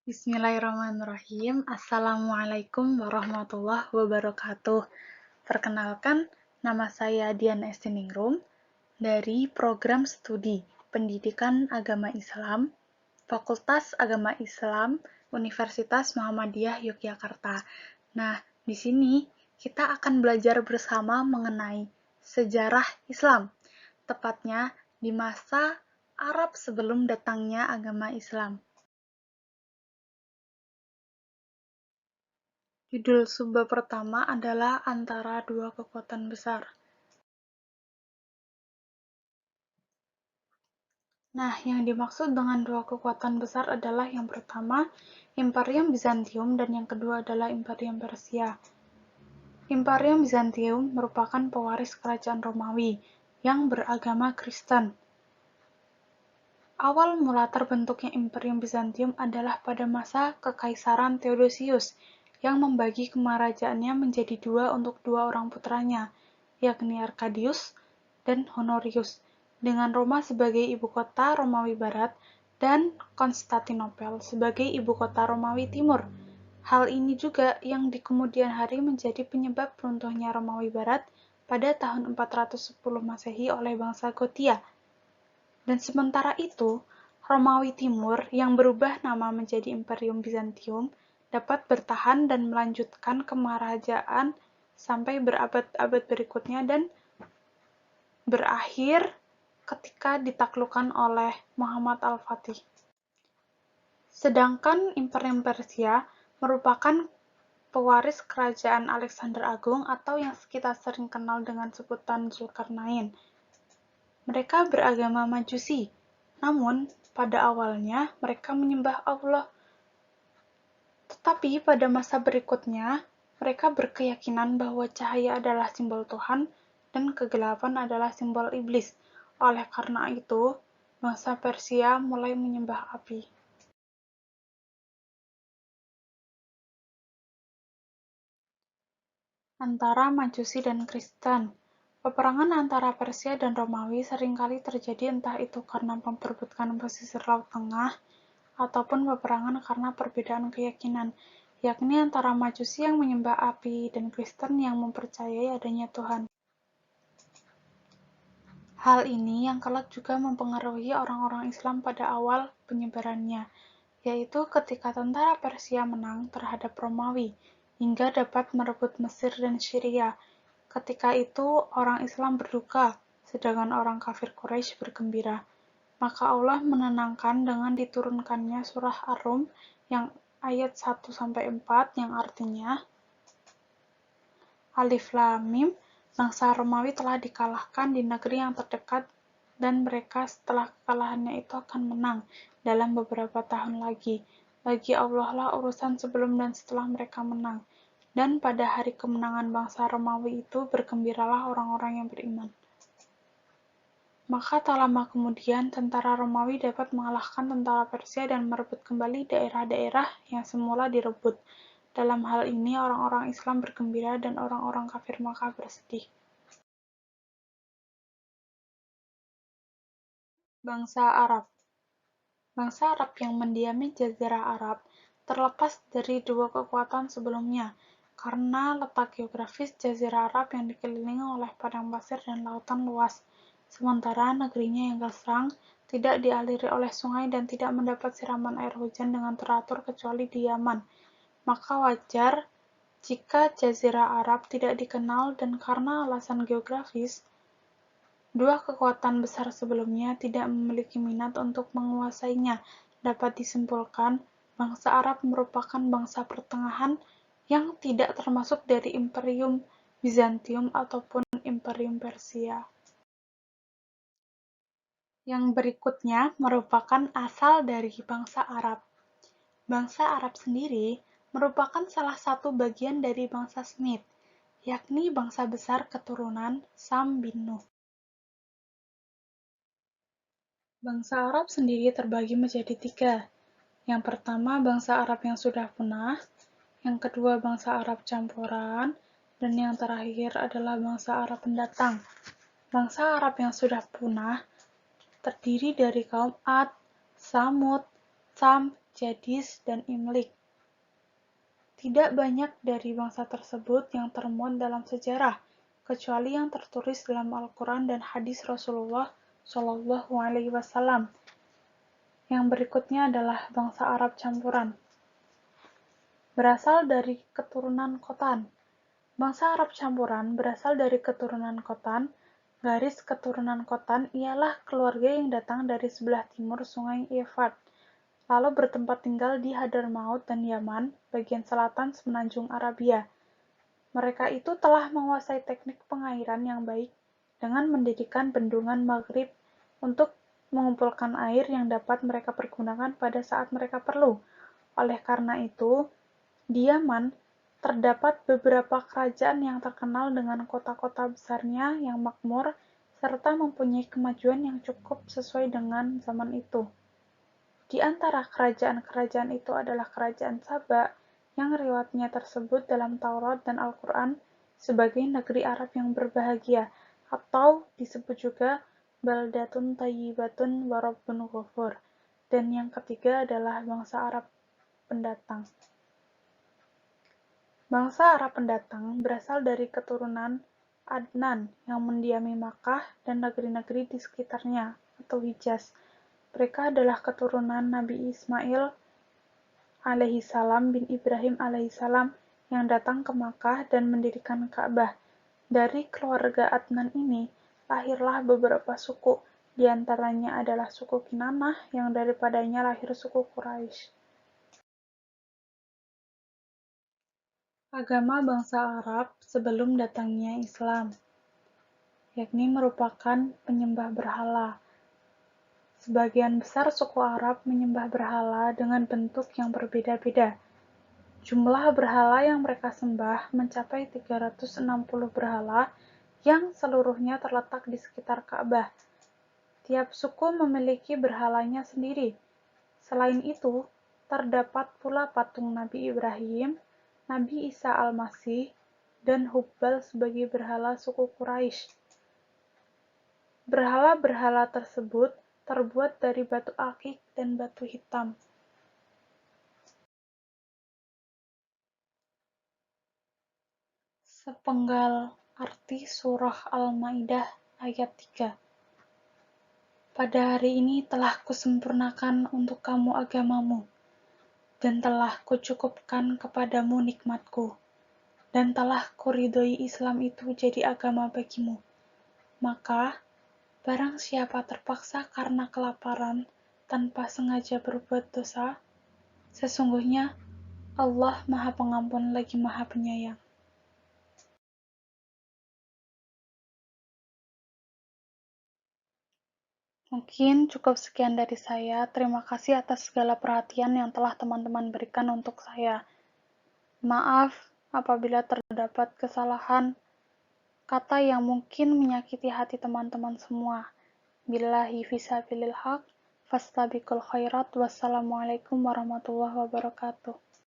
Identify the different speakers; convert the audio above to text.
Speaker 1: Bismillahirrahmanirrahim. Assalamualaikum warahmatullahi wabarakatuh. Perkenalkan, nama saya Dian Estiningrum dari Program Studi Pendidikan Agama Islam, Fakultas Agama Islam, Universitas Muhammadiyah Yogyakarta. Nah, di sini kita akan belajar bersama mengenai sejarah Islam, tepatnya di masa Arab sebelum datangnya agama Islam. Judul subbab pertama adalah antara dua kekuatan besar. Nah, yang dimaksud dengan dua kekuatan besar adalah yang pertama, Imperium Bizantium, dan yang kedua adalah Imperium Persia. Imperium Bizantium merupakan pewaris kerajaan Romawi yang beragama Kristen. Awal mula terbentuknya Imperium Bizantium adalah pada masa Kekaisaran Theodosius yang membagi kemarajaannya menjadi dua untuk dua orang putranya, yakni Arcadius dan Honorius, dengan Roma sebagai ibu kota Romawi Barat dan Konstantinopel sebagai ibu kota Romawi Timur. Hal ini juga yang di kemudian hari menjadi penyebab runtuhnya Romawi Barat pada tahun 410 Masehi oleh bangsa Gotia. Dan sementara itu, Romawi Timur yang berubah nama menjadi Imperium Bizantium dapat bertahan dan melanjutkan kemerajaan sampai berabad-abad berikutnya dan berakhir ketika ditaklukkan oleh Muhammad Al-Fatih. Sedangkan Imperium Persia merupakan pewaris kerajaan Alexander Agung atau yang kita sering kenal dengan sebutan Zulkarnain. Mereka beragama Majusi, namun pada awalnya mereka menyembah Allah. Tetapi pada masa berikutnya, mereka berkeyakinan bahwa cahaya adalah simbol Tuhan dan kegelapan adalah simbol iblis. Oleh karena itu, bangsa Persia mulai menyembah api. Antara Majusi dan Kristen. Peperangan antara Persia dan Romawi seringkali terjadi entah itu karena memperebutkan pesisir Laut Tengah ataupun peperangan karena perbedaan keyakinan, yakni antara Majusi yang menyembah api dan Kristen yang mempercayai adanya Tuhan. Hal ini yang kelak juga mempengaruhi orang-orang Islam pada awal penyebarannya, yaitu ketika tentara Persia menang terhadap Romawi, hingga dapat merebut Mesir dan Syria. Ketika itu, orang Islam berduka, sedangkan orang kafir Quraisy bergembira. Maka Allah menenangkan dengan diturunkannya surah Ar-Rum yang ayat 1-4 yang artinya Alif Lam Mim, bangsa Romawi telah dikalahkan di negeri yang terdekat dan mereka setelah kekalahannya itu akan menang dalam beberapa tahun lagi. Bagi Allah lah urusan sebelum dan setelah mereka menang. Dan pada hari kemenangan bangsa Romawi itu bergembiralah orang-orang yang beriman. Maka tak lama kemudian, tentara Romawi dapat mengalahkan tentara Persia dan merebut kembali daerah-daerah yang semula direbut. Dalam hal ini, orang-orang Islam bergembira dan orang-orang kafir Makkah bersedih. Bangsa Arab. Bangsa Arab yang mendiami Jazirah Arab terlepas dari dua kekuatan sebelumnya, karena letak geografis Jazirah Arab yang dikelilingi oleh padang pasir dan lautan luas, sementara negerinya yang gersang, tidak dialiri oleh sungai dan tidak mendapat siraman air hujan dengan teratur kecuali di Yaman. Maka wajar jika Jazirah Arab tidak dikenal dan karena alasan geografis, dua kekuatan besar sebelumnya tidak memiliki minat untuk menguasainya. Dapat disimpulkan, bangsa Arab merupakan bangsa pertengahan yang tidak termasuk dari Imperium Bizantium ataupun Imperium Persia. Yang berikutnya merupakan asal dari bangsa Arab. Bangsa Arab sendiri merupakan salah satu bagian dari bangsa Semit, yakni bangsa besar keturunan Sam bin Nuh. Bangsa Arab sendiri terbagi menjadi tiga. Yang pertama, bangsa Arab yang sudah punah, yang kedua, bangsa Arab campuran, dan yang terakhir adalah bangsa Arab pendatang. Bangsa Arab yang sudah punah terdiri dari kaum Ad, Samud, Sam, Jadis, dan Imlik. Tidak banyak dari bangsa tersebut yang termuat dalam sejarah, kecuali yang tertulis dalam Al-Quran dan hadis Rasulullah Shallallahu Alaihi Wasallam. Yang berikutnya adalah bangsa Arab campuran. Berasal dari keturunan Khotan. Bangsa Arab campuran berasal dari keturunan Khotan. Garis keturunan Khotan ialah keluarga yang datang dari sebelah timur Sungai Euphrates, lalu bertempat tinggal di Hadramaut dan Yaman, bagian selatan semenanjung Arabia. Mereka itu telah menguasai teknik pengairan yang baik dengan mendirikan bendungan Maghrib untuk mengumpulkan air yang dapat mereka pergunakan pada saat mereka perlu. Oleh karena itu, di Yaman terdapat beberapa kerajaan yang terkenal dengan kota-kota besarnya yang makmur serta mempunyai kemajuan yang cukup sesuai dengan zaman itu. Di antara kerajaan-kerajaan itu adalah Kerajaan Saba, yang riwayatnya tersebut dalam Taurat dan Al-Quran sebagai negeri Arab yang berbahagia, atau disebut juga Baldatun Thayyibatun wa Rabbun Ghafur. Dan yang ketiga adalah bangsa Arab pendatang. Bangsa Arab pendatang berasal dari keturunan Adnan yang mendiami Makkah dan negeri-negeri di sekitarnya, atau Hijaz. Mereka adalah keturunan Nabi Ismail alaihissalam bin Ibrahim alaihissalam yang datang ke Makkah dan mendirikan Ka'bah. Dari keluarga Adnan ini, lahirlah beberapa suku, di antaranya adalah suku Kinanah yang daripadanya lahir suku Quraisy. Agama bangsa Arab sebelum datangnya Islam, yakni merupakan penyembah berhala. Sebagian besar suku Arab menyembah berhala dengan bentuk yang berbeda-beda. Jumlah berhala yang mereka sembah mencapai 360 berhala yang seluruhnya terletak di sekitar Ka'bah. Tiap suku memiliki berhalanya sendiri. Selain itu, terdapat pula patung Nabi Ibrahim, Nabi Isa Al-Masih, dan Hubal sebagai berhala suku Quraisy. Berhala-berhala tersebut terbuat dari batu akik dan batu hitam. Sepenggal arti Surah Al-Maidah ayat 3. Pada hari ini telah kusempurnakan untuk kamu agamamu, dan telah kucukupkan kepadamu nikmatku, dan telah kuridhoi Islam itu jadi agama bagimu. Maka, barang siapa terpaksa karena kelaparan tanpa sengaja berbuat dosa, sesungguhnya Allah Maha Pengampun lagi Maha Penyayang. Mungkin cukup sekian dari saya. Terima kasih atas segala perhatian yang telah teman-teman berikan untuk saya. Maaf apabila terdapat kesalahan kata yang mungkin menyakiti hati teman-teman semua. Billahi fisabilil haq, fastabiqul khairat, wassalamualaikum warahmatullahi wabarakatuh.